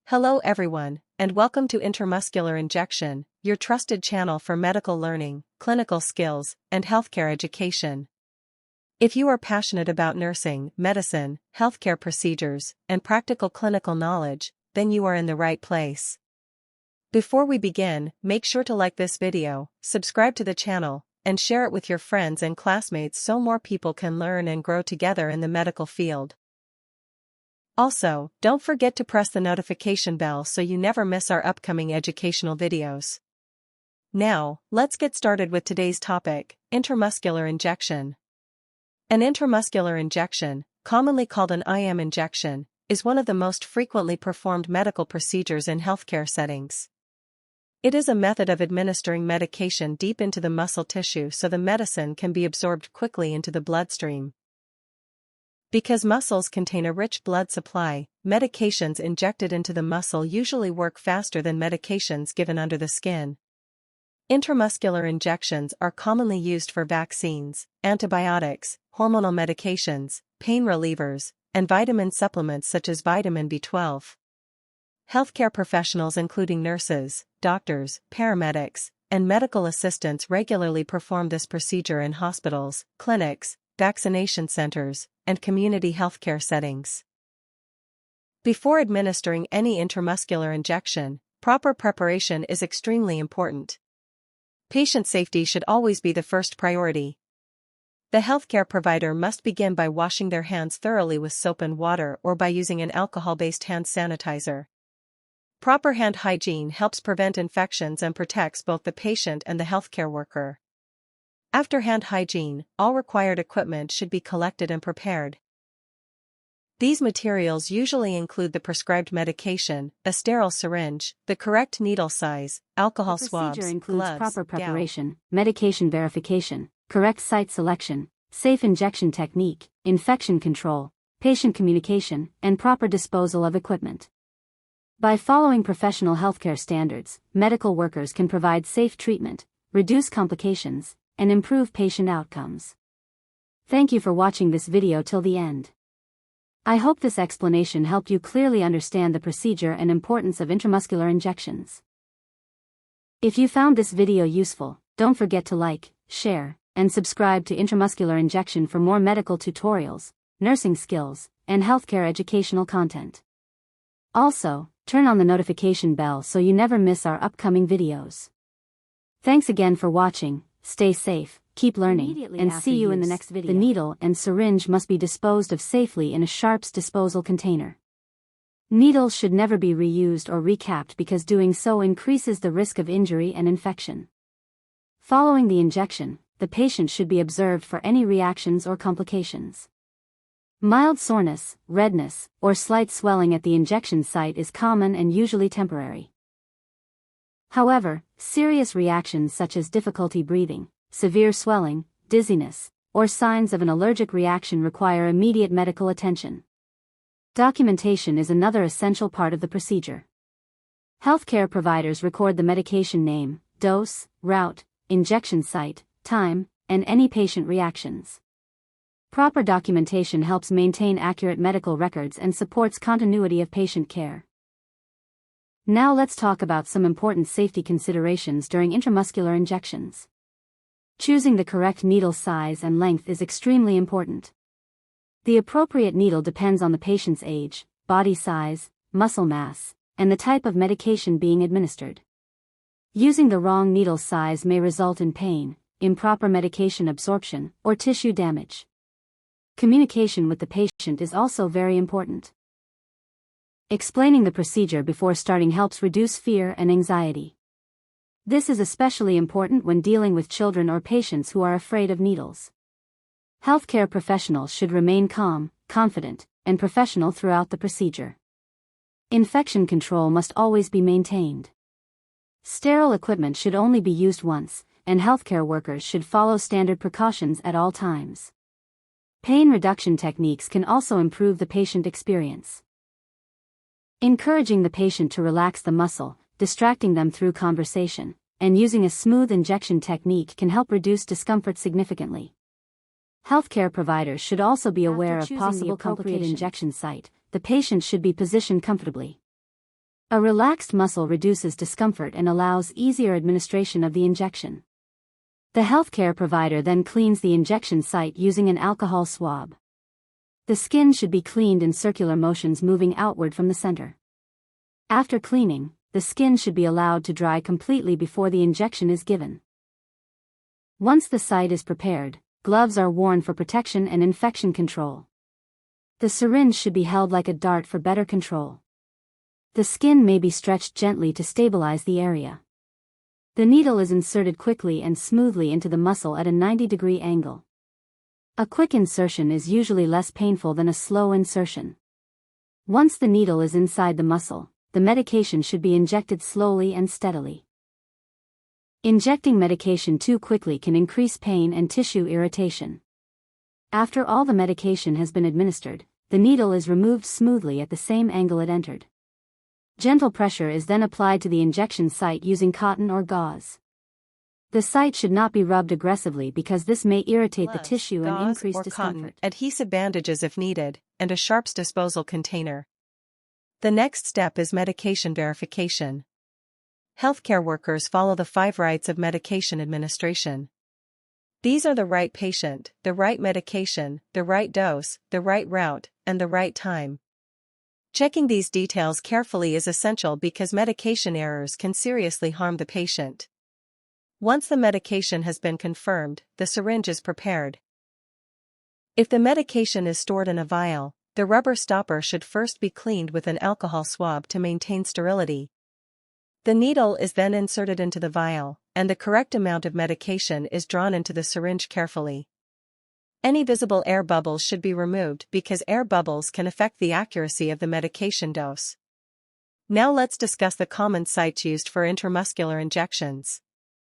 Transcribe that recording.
Hello everyone, and welcome to Intramuscular Injection, your trusted channel for medical learning, clinical skills, and healthcare education. If you are passionate about nursing, medicine, healthcare procedures, and practical clinical knowledge, then you are in the right place. Before we begin, make sure to like this video, subscribe to the channel, and share it with your friends and classmates so more people can learn and grow together in the medical field. Also, don't forget to press the notification bell so you never miss our upcoming educational videos. Now, let's get started with today's topic, intramuscular injection. An intramuscular injection, commonly called an IM injection, is one of the most frequently performed medical procedures in healthcare settings. It is a method of administering medication deep into the muscle tissue so the medicine can be absorbed quickly into the bloodstream. Because muscles contain a rich blood supply, medications injected into the muscle usually work faster than medications given under the skin. Intramuscular injections are commonly used for vaccines, antibiotics, hormonal medications, pain relievers, and vitamin supplements such as vitamin B12. Healthcare professionals including nurses, doctors, paramedics, and medical assistants regularly perform this procedure in hospitals, clinics, vaccination centers, and community healthcare settings. Before administering any intramuscular injection, proper preparation is extremely important. Patient safety should always be the first priority. The healthcare provider must begin by washing their hands thoroughly with soap and water or by using an alcohol-based hand sanitizer. Proper hand hygiene helps prevent infections and protects both the patient and the healthcare worker. After hand hygiene, all required equipment should be collected and prepared. These materials usually include the prescribed medication, a sterile syringe, the correct needle size, alcohol swabs, The procedure includes gloves, proper preparation, medication verification, correct site selection, safe injection technique, infection control, patient communication, and proper disposal of equipment. By following professional healthcare standards, medical workers can provide safe treatment, reduce complications, and improve patient outcomes. Thank you for watching this video till the end. I hope this explanation helped you clearly understand the procedure and importance of intramuscular injections. If you found this video useful, don't forget to like, share, and subscribe to Intramuscular Injection for more medical tutorials, nursing skills, and healthcare educational content. Also, turn on the notification bell so you never miss our upcoming videos. Thanks again for watching. Stay safe, keep learning, and see you in the next video. The needle and syringe must be disposed of safely in a sharps disposal container. Needles should never be reused or recapped because doing so increases the risk of injury and infection. Following the injection, the patient should be observed for any reactions or complications. Mild soreness, redness, or slight swelling at the injection site is common and usually temporary. However, serious reactions such as difficulty breathing, severe swelling, dizziness, or signs of an allergic reaction require immediate medical attention. Documentation is another essential part of the procedure. Healthcare providers record the medication name, dose, route, injection site, time, and any patient reactions. Proper documentation helps maintain accurate medical records and supports continuity of patient care. Now let's talk about some important safety considerations during intramuscular injections. Choosing the correct needle size and length is extremely important. The appropriate needle depends on the patient's age, body size, muscle mass, and the type of medication being administered. Using the wrong needle size may result in pain, improper medication absorption, or tissue damage. Communication with the patient is also very important. Explaining the procedure before starting helps reduce fear and anxiety. This is especially important when dealing with children or patients who are afraid of needles. Healthcare professionals should remain calm, confident, and professional throughout the procedure. Infection control must always be maintained. Sterile equipment should only be used once, and healthcare workers should follow standard precautions at all times. Pain reduction techniques can also improve the patient experience. Encouraging the patient to relax the muscle, distracting them through conversation, and using a smooth injection technique can help reduce discomfort significantly. Healthcare providers should also be aware of possible complicated injection site. The patient should be positioned comfortably. A relaxed muscle reduces discomfort and allows easier administration of the injection. The healthcare provider then cleans the injection site using an alcohol swab. The skin should be cleaned in circular motions moving outward from the center. After cleaning, the skin should be allowed to dry completely before the injection is given. Once the site is prepared, gloves are worn for protection and infection control. The syringe should be held like a dart for better control. The skin may be stretched gently to stabilize the area. The needle is inserted quickly and smoothly into the muscle at a 90-degree angle. A quick insertion is usually less painful than a slow insertion. Once the needle is inside the muscle, the medication should be injected slowly and steadily. Injecting medication too quickly can increase pain and tissue irritation. After all the medication has been administered, the needle is removed smoothly at the same angle it entered. Gentle pressure is then applied to the injection site using cotton or gauze. The site should not be rubbed aggressively because this may irritate the tissue and increase discomfort. Cotton, adhesive bandages if needed, and a sharps disposal container. The next step is medication verification. Healthcare workers follow the 5 rights of medication administration. These are the right patient, the right medication, the right dose, the right route, and the right time. Checking these details carefully is essential because medication errors can seriously harm the patient. Once the medication has been confirmed, the syringe is prepared. If the medication is stored in a vial, the rubber stopper should first be cleaned with an alcohol swab to maintain sterility. The needle is then inserted into the vial, and the correct amount of medication is drawn into the syringe carefully. Any visible air bubbles should be removed because air bubbles can affect the accuracy of the medication dose. Now let's discuss the common sites used for intramuscular injections.